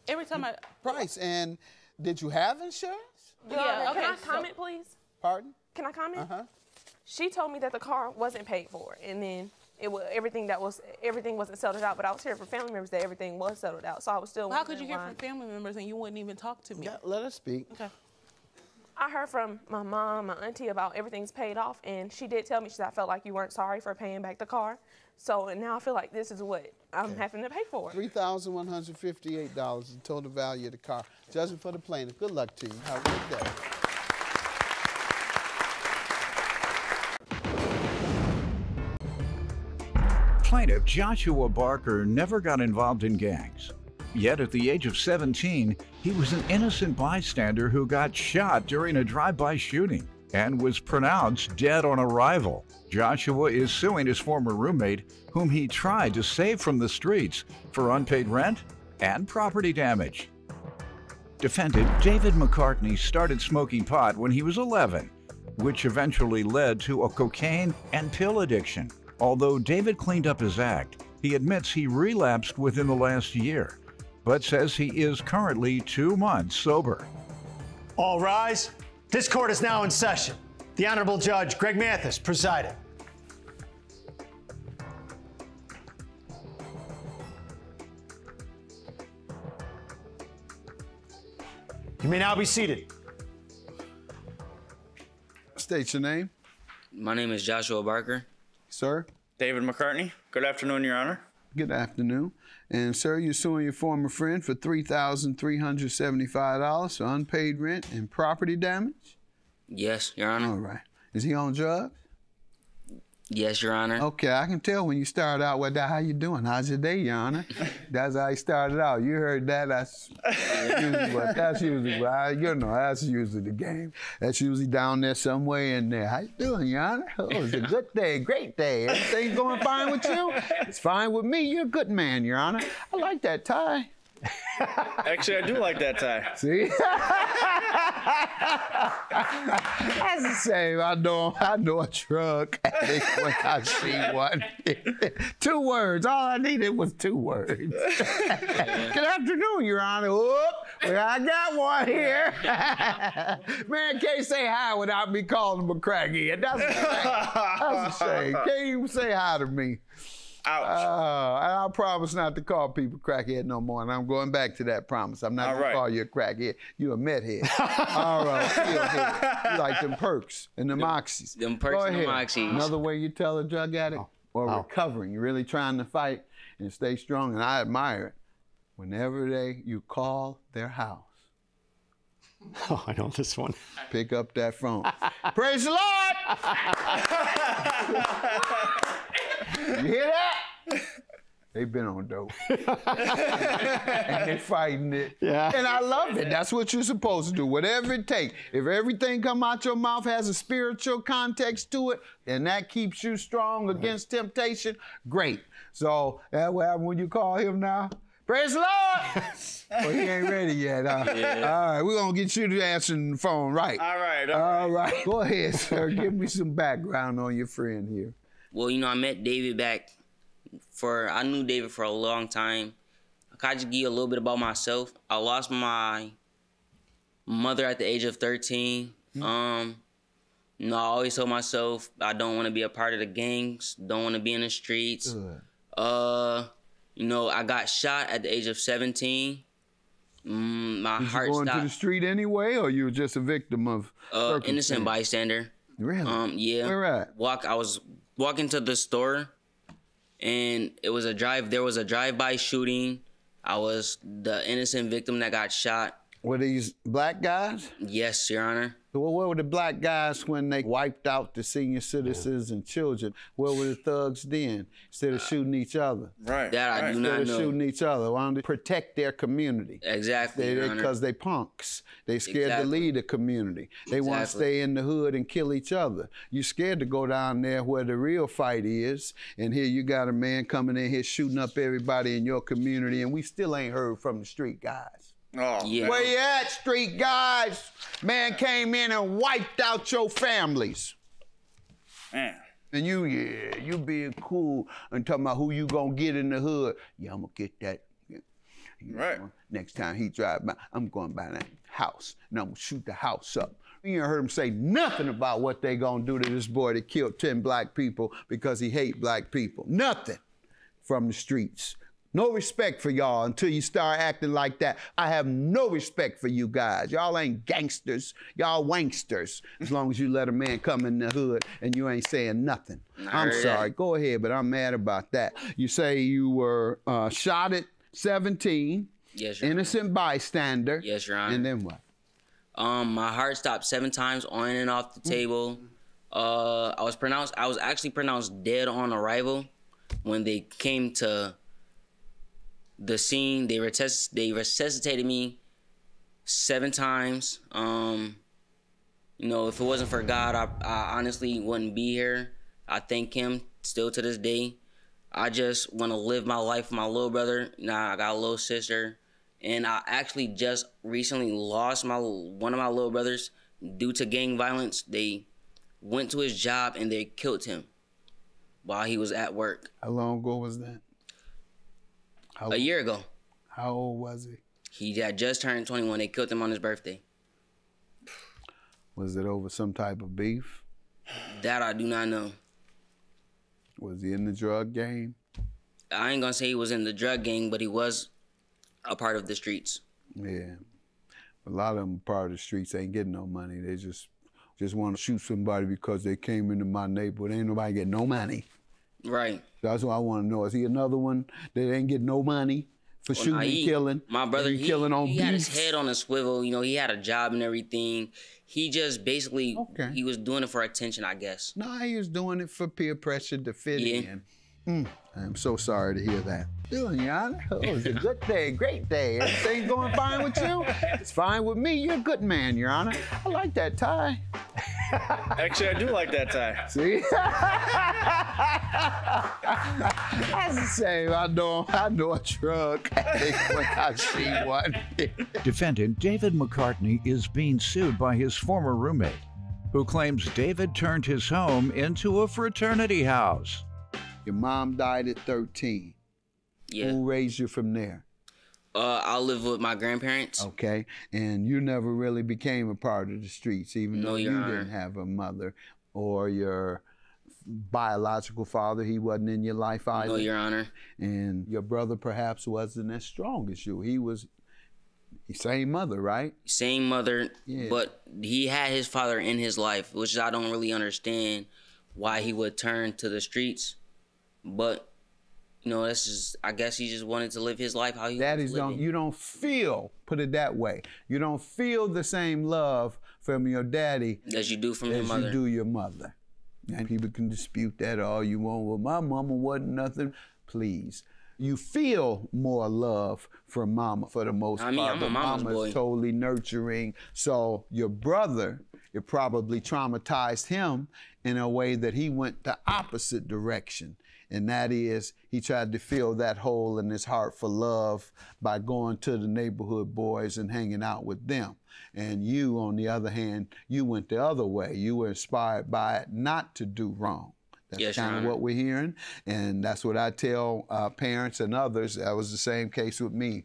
every time price. And did you have insurance? Yeah. Okay. Can I comment, please? Pardon? Can I comment? Uh-huh. She told me that the car wasn't paid for, and then everything wasn't settled out. But I was hearing from family members that everything was settled out, so I was still. Well, how could you hear from family members and you wouldn't even talk to me? Yeah, let her speak. Okay. I heard from my mom, my auntie about everything's paid off, and she did tell me, she said, I felt like you weren't sorry for paying back the car. So and now I feel like this is what I'm having to pay for. $3,158 is the total value of the car. Judgment for the plaintiff. Good luck to you. Have a good day. Plaintiff Joshua Barker never got involved in gangs. Yet at the age of 17, he was an innocent bystander who got shot during a drive-by shooting and was pronounced dead on arrival. Joshua is suing his former roommate, whom he tried to save from the streets, for unpaid rent and property damage. Defendant David McCartney started smoking pot when he was 11, which eventually led to a cocaine and pill addiction. Although David cleaned up his act, he admits he relapsed within the last year, but says he is currently 2 months sober. All rise. This court is now in session. The Honorable Judge Greg Mathis presiding. You may now be seated. State your name. My name is Joshua Barker. Sir? David McCartney. Good afternoon, Your Honor. Good afternoon. And, sir, you're suing your former friend for $3,375 for unpaid rent and property damage? Yes, Your Honor. All right. Is he on drugs? Yes, Your Honor. Okay, I can tell when you start out with that. How you doing? How's your day, Your Honor? That's how he started out. You heard that. That's usually the game. That's usually down there somewhere in there. How you doing, Your Honor? Oh, it's a good day, great day. Everything going fine with you? It's fine with me. You're a good man, Your Honor. I like that tie. Actually, I do like that tie. See? That's the same. I know a drug addict when I see one. 2 words. All I needed was 2 words. Good afternoon, Your Honor. Whoop. Well, I got one here. Man can't say hi without me calling him a crackhead. That's a shame. That's a shame. Can't even say hi to me. Ouch. And I promise not to call people crackhead no more, and I'm going back to that promise. I'm not going to call you a crackhead. You a meth head. All right, you like them perks and the moxies. Them perks and the moxies. Another way you tell a drug addict, or recovering, you're really trying to fight and stay strong, and I admire it. Whenever you call their house. Oh, I know this one. Pick up that phone. Praise the Lord! You hear that? They've been on dope. And they're fighting it. Yeah. And I love it. That's what you're supposed to do. Whatever it takes. If everything come out your mouth has a spiritual context to it, and that keeps you strong against temptation, great. So that what happened when you call him now? Praise the Lord! Well, he ain't ready yet. Yeah. All right, we're going to get you to answer the phone right. All right. All right. Go ahead, sir. Give me some background on your friend here. Well, I met David I knew David for a long time. I just give you a little bit about myself. I lost my mother at the age of 13. I always told myself I don't want to be a part of the gangs, don't want to be in the streets. I got shot at the age of 17. My heart going stopped. to the street anyway, or you were just a victim of innocent bystander. Really? Yeah. Where at? I was walking to the store, and there was a drive-by shooting. I was the innocent victim that got shot. Were these black guys? Yes, Your Honor. Well, where were the black guys when they wiped out the senior citizens and children? Where were the thugs then? Instead of shooting each other. Right. That I do not know. Instead of shooting each other. Why don't they protect their community? Exactly, Your Honor. Because they punks. They scared to lead the community. They want to stay in the hood and kill each other. You're scared to go down there where the real fight is, and here you got a man coming in here shooting up everybody in your community, and we still ain't heard from the street guys. Oh, yeah. Where you at, street guys? Man came in and wiped out your families. Man. And you being cool and talking about who you gonna get in the hood. Yeah, I'm gonna get that. Right. Next time he drive by, I'm going by that house and I'm gonna shoot the house up. You ain't heard him say nothing about what they gonna do to this boy that killed 10 black people because he hate black people. Nothing from the streets. No respect for y'all until you start acting like that. I have no respect for you guys. Y'all ain't gangsters. Y'all wanksters. As long as you let a man come in the hood and you ain't saying nothing. I'm sorry. Go ahead, but I'm mad about that. You say you were shot at 17. Yes, Your Honor. Innocent bystander. Yes, Your Honor. And then what? My heart stopped 7 times on and off the table. I was actually pronounced dead on arrival. When they came to the scene, they resuscitated me 7 times. If it wasn't for God, I honestly wouldn't be here. I thank him still to this day. I just want to live my life with my little brother. Now I got a little sister, and I actually just recently lost one of my little brothers due to gang violence. They went to his job and they killed him while he was at work. How long ago was that? A year ago. How old was he? He had just turned 21. They killed him on his birthday. Was it over some type of beef? That I do not know. Was he in the drug game? I ain't gonna say he was in the drug gang, but he was a part of the streets. Yeah. A lot of them part of the streets ain't getting no money. They just want to shoot somebody because they came into my neighborhood. Ain't nobody getting no money. Right. That's what I want to know. Is he another one that ain't get no money for shooting and killing? My brother, killing on he had his beefs? head on a swivel. He had a job and everything. He just basically, he was doing it for attention, I guess. No, he was doing it for peer pressure to fit in. I'm so sorry to hear that. Doing, Your Honor. Oh, it's a good day, great day. Everything going fine with you? It's fine with me. You're a good man, Your Honor. I like that tie. Actually, I do like that tie. See? That's the same. I know a drug addict when I see one. Defendant David McCartney is being sued by his former roommate, who claims David turned his home into a fraternity house. Your mom died at 13. Yeah. Who raised you from there? I live with my grandparents. Okay, and you never really became a part of the streets, even though you Your Honor. didn't have a mother or your biological father. He wasn't in your life either. No, Your Honor. And your brother perhaps wasn't as strong as you. He was the same mother, right? Same mother, Yeah. but he had his father in his life, which I don't really understand why he would turn to the streets. But that's just, I guess he just wanted to live his life how he was living. You don't feel, put it that way, you don't feel the same love from your daddy as you do from your mother. As you do your mother. And people can dispute that all you want. Well, my mama wasn't nothing. Please, You feel more love from mama for the most part. I'm a mama's boy. Mama's totally nurturing. So your brother, it probably traumatized him in a way that he went the opposite direction. And that is, he tried to fill that hole in his heart for love by going to the neighborhood boys and hanging out with them. And you, on the other hand, you went the other way. You were inspired by it not to do wrong. That's kind of what we're hearing. And that's what I tell parents and others. That was the same case with me.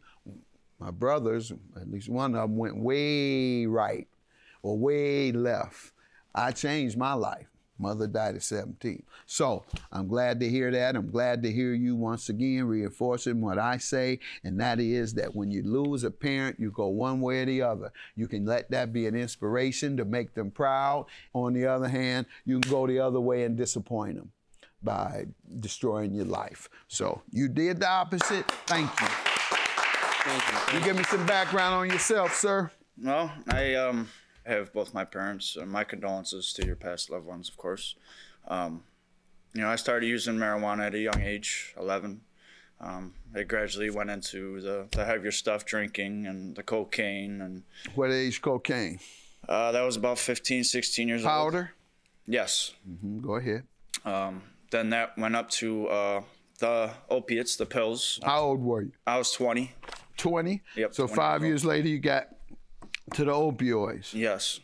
My brothers, at least one of them, went way right or way left. I changed my life. Mother died at 17. So I'm glad to hear that. I'm glad to hear you once again reinforcing what I say, and that is that when you lose a parent, you go one way or the other. You can let that be an inspiration to make them proud. On the other hand, you can go the other way and disappoint them by destroying your life. So you did the opposite. Thank you. Thank you. You give me some background on yourself, sir. Well, I have both my parents. My condolences to your past loved ones, of course. You know, I started using marijuana at a young age, 11. I gradually went into the heavier stuff, drinking and the cocaine. And what age cocaine? That was about 15, 16 years old. Powder? Yes. Go ahead. Then that went up to the opiates, the pills. How old were you? I was 20. 20? Yep. So 5 years later, you got to the opioids. Yes.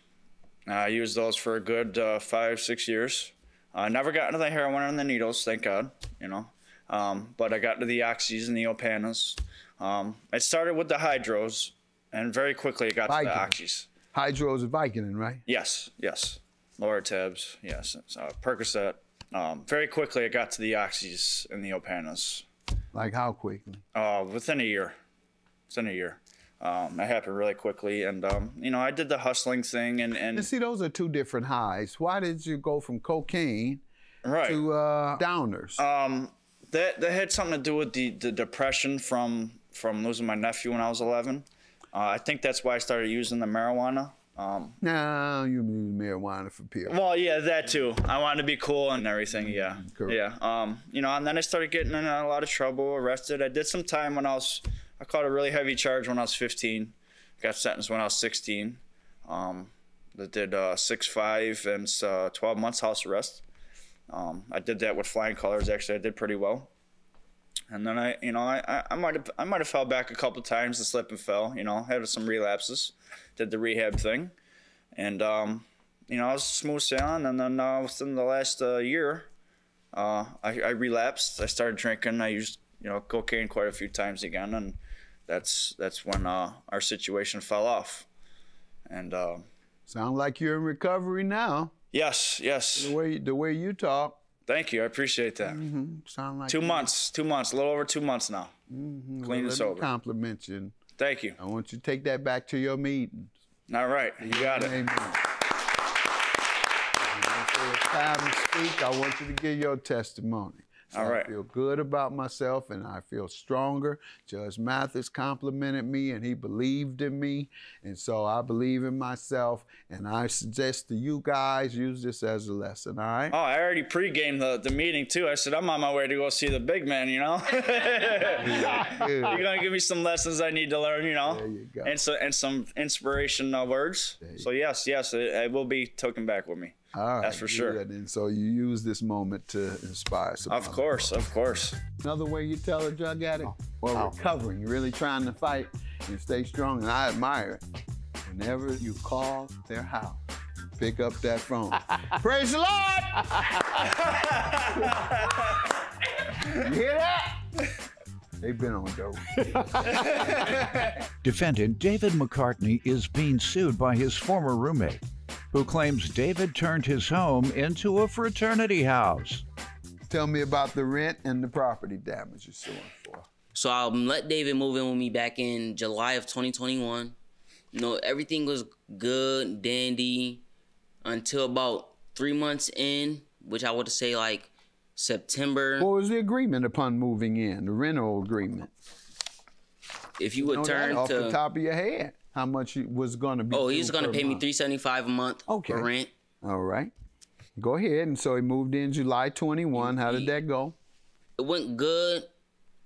I used those for a good 5, 6 years. I never got into the heroin and the needles, thank God, you know. But I got into the oxys and the opanas. I started with the hydros, and very quickly I got to the oxys. Hydros are Vicodin, right? Yes, yes. Loratabs, yes. Percocet. Very quickly I got to the oxys and the opanas. Like how quickly? Within a year. Within a year. It happened really quickly, and you know, I did the hustling thing, and see, those are two different highs. Why did you go from cocaine to downers? That had something to do with the depression from losing my nephew when I was 11. I think that's why I started using the marijuana. No, you use marijuana for pills. Well, yeah, that too. I wanted to be cool and everything. Yeah, yeah. You know, and then I started getting in a lot of trouble, arrested. I did some time when I caught a really heavy charge when I was 15. Got sentenced when I was 16. That did 6.5 and 12 months house arrest. I did that with flying colors. Actually, I did pretty well. And then I might have fell back a couple times and slipped and fell. You know, had some relapses. Did the rehab thing, and you know, I was smooth sailing. And then within the last year, I relapsed. I started drinking. I used cocaine quite a few times again, and that's when our situation fell off. And sound like you're in recovery now. Yes, yes. The way you talk. Thank you, I appreciate that. Sound like 2 months, a little over 2 months now. Clean and sober. Compliment you. Thank you. I want you to take that back to your meetings. All right, you got it. Amen. When it's time to speak, I want you to give your testimony. So all right. I feel good about myself, and I feel stronger. Judge Mathis complimented me, and he believed in me. And so I believe in myself, and I suggest to you guys, use this as a lesson, all right? Oh, I already pre-gamed the meeting, too. I said, I'm on my way to go see the big man, you know? You're going to give me some lessons I need to learn, you know? There you go. And some inspiration words. So, yes, it will be taken back with me. All right, that's for sure. And so you use this moment to inspire some. Of course. Another way you tell a drug addict, recovering, you're really trying to fight and stay strong, and I admire it. Whenever you call their house, pick up that phone. Praise the Lord! You hear that? They've been on dope. Defendant David McCartney is being sued by his former roommate, who claims David turned his home into a fraternity house. Tell me about the rent and the property damage you're suing for. So I let David move in with me back in July of 2021. You know, everything was good, dandy, until about 3 months in, which I would say like September. What was the agreement upon moving in, the rental agreement? If you would turn off to the top of your head, how much it was going to be? Oh, he was going to pay me $375 a month for rent. All right. Go ahead. And so he moved in July 21. How did that go? It went good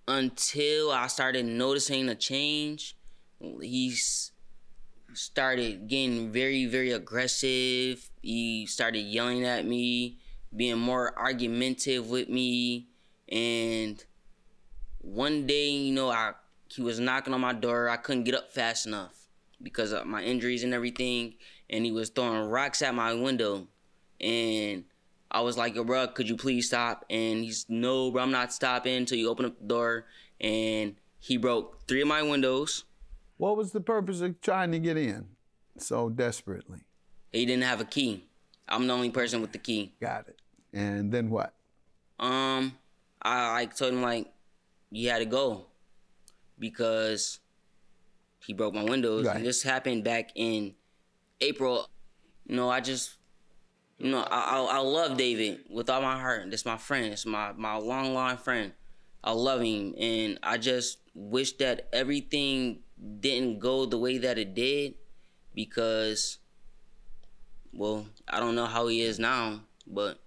until I started noticing a change. He started getting very, very aggressive. He started yelling at me, being more argumentative with me. And one day, you know, he was knocking on my door. I couldn't get up fast enough because of my injuries and everything. And he was throwing rocks at my window. And I was like, yo, bro, could you please stop? And he's, no, bro, I'm not stopping until you open up the door. And he broke 3 of my windows. What was the purpose of trying to get in so desperately? He didn't have a key. I'm the only person with the key. Got it. And then what? I told him, like, you had to go because he broke my windows. Right. And this happened back in April. You know, I just, you know, I love David with all my heart. That's my friend. It's my long, long friend. I love him. And I just wish that everything didn't go the way that it did because, well, I don't know how he is now, but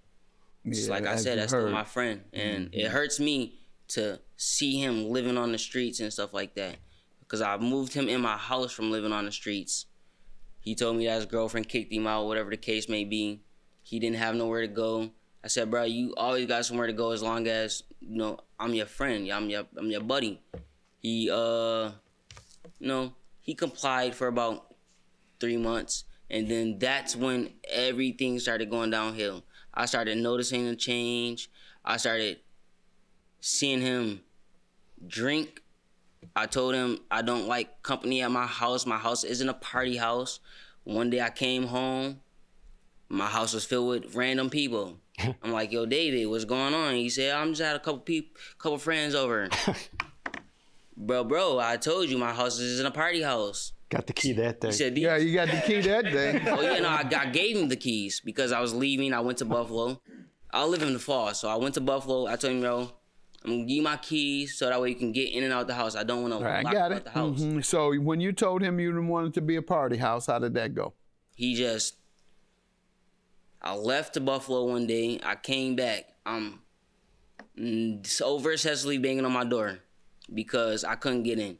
it's like I said, that's still my friend. And it hurts me to see him living on the streets and stuff like that because I moved him in my house from living on the streets. He told me that his girlfriend kicked him out, whatever the case may be. He didn't have nowhere to go. I said, bro, you always got somewhere to go as long as, you know, I'm your friend. I'm your buddy. He, you know, he complied for about 3 months. And then that's when everything started going downhill. I started noticing a change. I started seeing him drink. I told him I don't like company at my house. My house isn't a party house. One day I came home. My house was filled with random people. I'm like, yo, David, what's going on? He said, I'm just had a couple friends over. Bro, I told you my house isn't a party house. Got the key that day. He said, yeah, you got the key that day. Oh, yeah, no, I gave him the keys because I was leaving. I went to Buffalo. I live in the fall, so I went to Buffalo. I told him, yo, I'm going to give you my keys so that way you can get in and out the house. I don't want to lock out the house. So when you told him you didn't want it to be a party house, how did that go? I left to Buffalo one day. I came back. I'm over excessively banging on my door because I couldn't get in.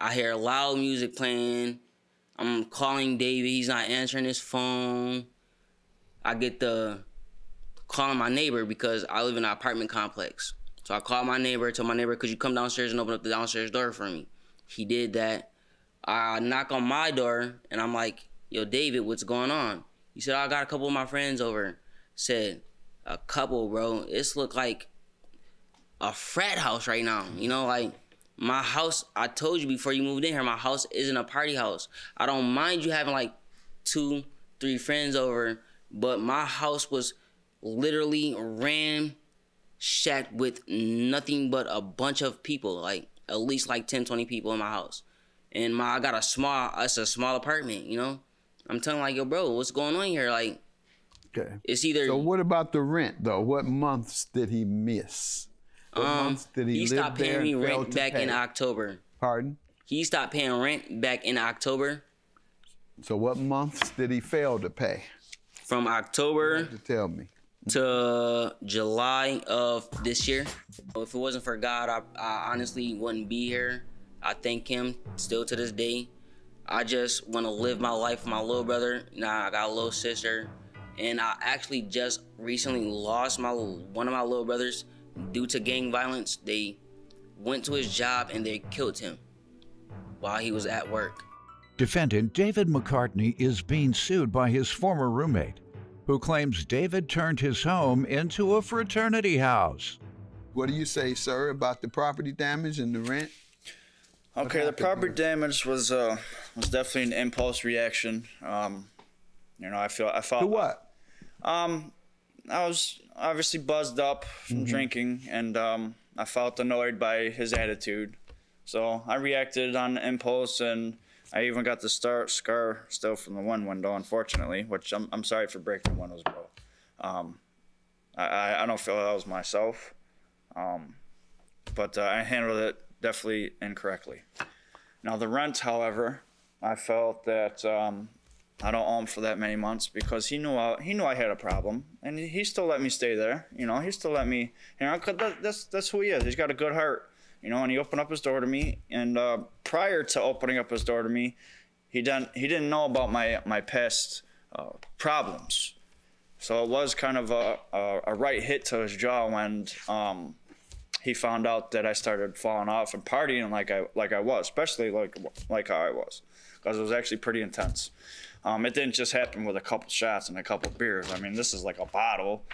I hear loud music playing. I'm calling David. He's not answering his phone. I get the calling my neighbor because I live in an apartment complex. So I called my neighbor, told my neighbor, could you come downstairs and open up the downstairs door for me? He did that. I knock on my door, and I'm like, yo, David, what's going on? He said, I got a couple of my friends over. Said, a couple, bro. This look like a frat house right now. You know, like, my house, I told you before you moved in here, my house isn't a party house. I don't mind you having like 2, 3 friends over, but my house was literally ramshacked with nothing but a bunch of people, like at least like 10, 20 people in my house. And I got it's a small apartment, you know? I'm telling like, yo, bro, what's going on here? Like, okay. It's either. So what about the rent though? What months did he miss? What months did he stopped paying me rent back in October. Pardon? He stopped paying rent back in October. So what months did he fail to pay? From October to July of this year. If it wasn't for God, I honestly wouldn't be here. I thank him still to this day. I just want to live my life with my little brother. Now I got a little sister. And I actually just recently lost one of my little brothers due to gang violence. They went to his job and they killed him while he was at work. Defendant David McCartney is being sued by his former roommate, who claims David turned his home into a fraternity house. What do you say, sir, about the property damage and the rent? Okay, the property damage was definitely an impulse reaction. You know, I felt. To what? I was obviously buzzed up from drinking, and I felt annoyed by his attitude. So I reacted on impulse, and I even got the scar still from the one window, unfortunately, which I'm sorry for breaking the windows, bro. I don't feel that was myself, but I handled it definitely incorrectly. Now the rent, however, I felt that I don't owe him for that many months because he knew I had a problem, and he still let me stay there. You know, he still let me. You know, 'cause that's who he is. He's got a good heart, you know, and he opened up his door to me. And prior to opening up his door to me, he didn't know about my past problems. So it was kind of a right hit to his jaw when he found out that I started falling off and partying like I was, especially like how I was, because it was actually pretty intense. It didn't just happen with a couple shots and a couple beers. I mean, this is like a bottle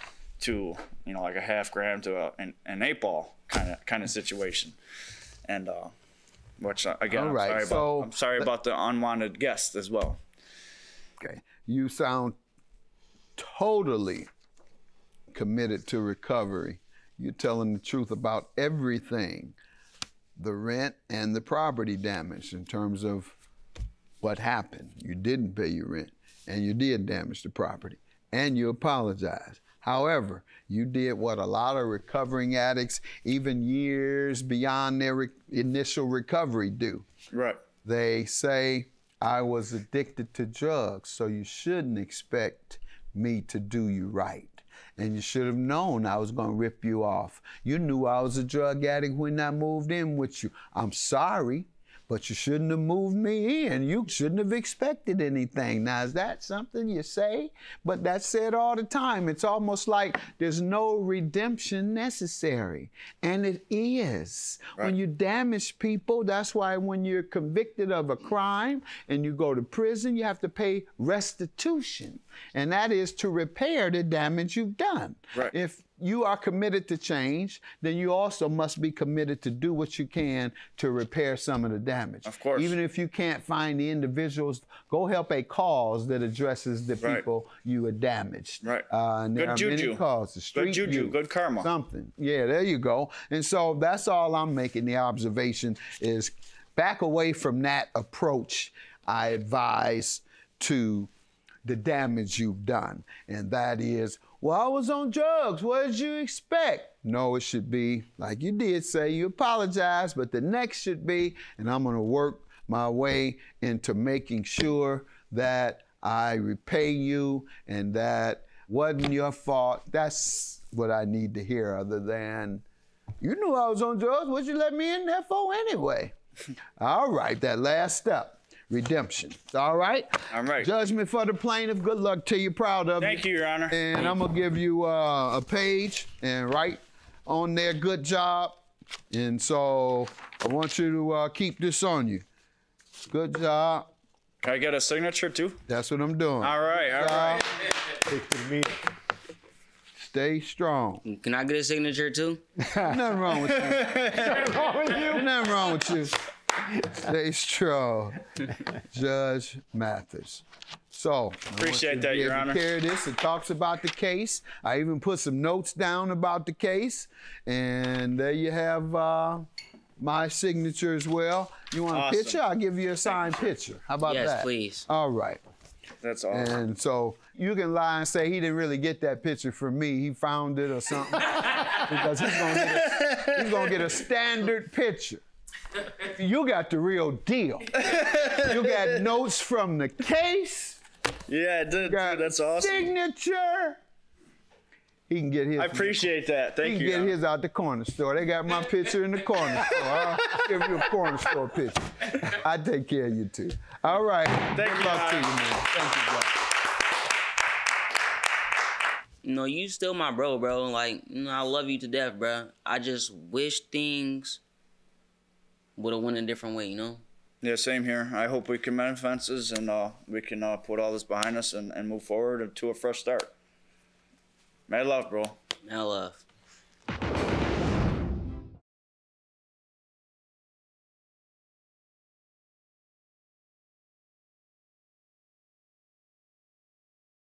to, you know, like a half gram to an 8 ball kind of situation. And which again, right. I'm sorry about the unwanted guest as well. Okay, you sound totally committed to recovery. You're telling the truth about everything, the rent and the property damage in terms of what happened. You didn't pay your rent and you did damage the property and you apologize. However, you did what a lot of recovering addicts, even years beyond their initial recovery, do. Right. They say, I was addicted to drugs, so you shouldn't expect me to do you right. And you should have known I was going to rip you off. You knew I was a drug addict when I moved in with you. I'm sorry, but you shouldn't have moved me in. You shouldn't have expected anything. Now, is that something you say? But that's said all the time. It's almost like there's no redemption necessary. And it is. Right. When you damage people, that's why when you're convicted of a crime and you go to prison, you have to pay restitution. And that is to repair the damage you've done. Right. If you are committed to change, then you also must be committed to do what you can to repair some of the damage. Of course. Even if you can't find the individuals, go help a cause that addresses the people you had damaged. Right. And there good are juju. many causes. Street good juju. youth, good karma. Something. Yeah, there you go. And so that's all I'm making the observation is back away from that approach I advise to the damage you've done. And that is, well, I was on drugs. What did you expect? No, it should be, like you did say, you apologize, but the next should be, and I'm going to work my way into making sure that I repay you and that wasn't your fault. That's what I need to hear, other than, you knew I was on drugs. What'd you let me in there for anyway? All right, that last step. Redemption. All right? All right. Judgment for the plaintiff. Good luck to you. Proud of you. Thank you, Your Honor. And I'm going to give you a page and write on there, good job. And so I want you to keep this on you. Good job. Can I get a signature too? That's what I'm doing. All right, all right. Take to the meeting. Stay strong. Can I get a signature too? Nothing wrong with you. Nothing wrong with you. Nothing wrong with you. Stay strong, Judge Mathis. So, appreciate that, Your Honor. Care of this. It talks about the case. I even put some notes down about the case, and there you have my signature as well. You want a picture? I'll give you a signed picture. How about that? Yes, please. All right. That's awesome. And so you can lie and say he didn't really get that picture from me. He found it or something, because he's gonna get a standard picture. You got the real deal. You got notes from the case. Yeah, I did. That's awesome. Signature. He can get his. I appreciate that. Thank you. He can get his out the corner store. They got my picture in the corner store. I'll give you a corner store picture. I take care of you too. All right. Thank you. Good luck to you, man. Thank you, bro. You know, you still my bro. Like, you know, I love you to death, bro. I just wish things would have went a different way, you know? Yeah, same here. I hope we can mend fences and we can put all this behind us and move forward to a fresh start. Mad love, bro. Mad love.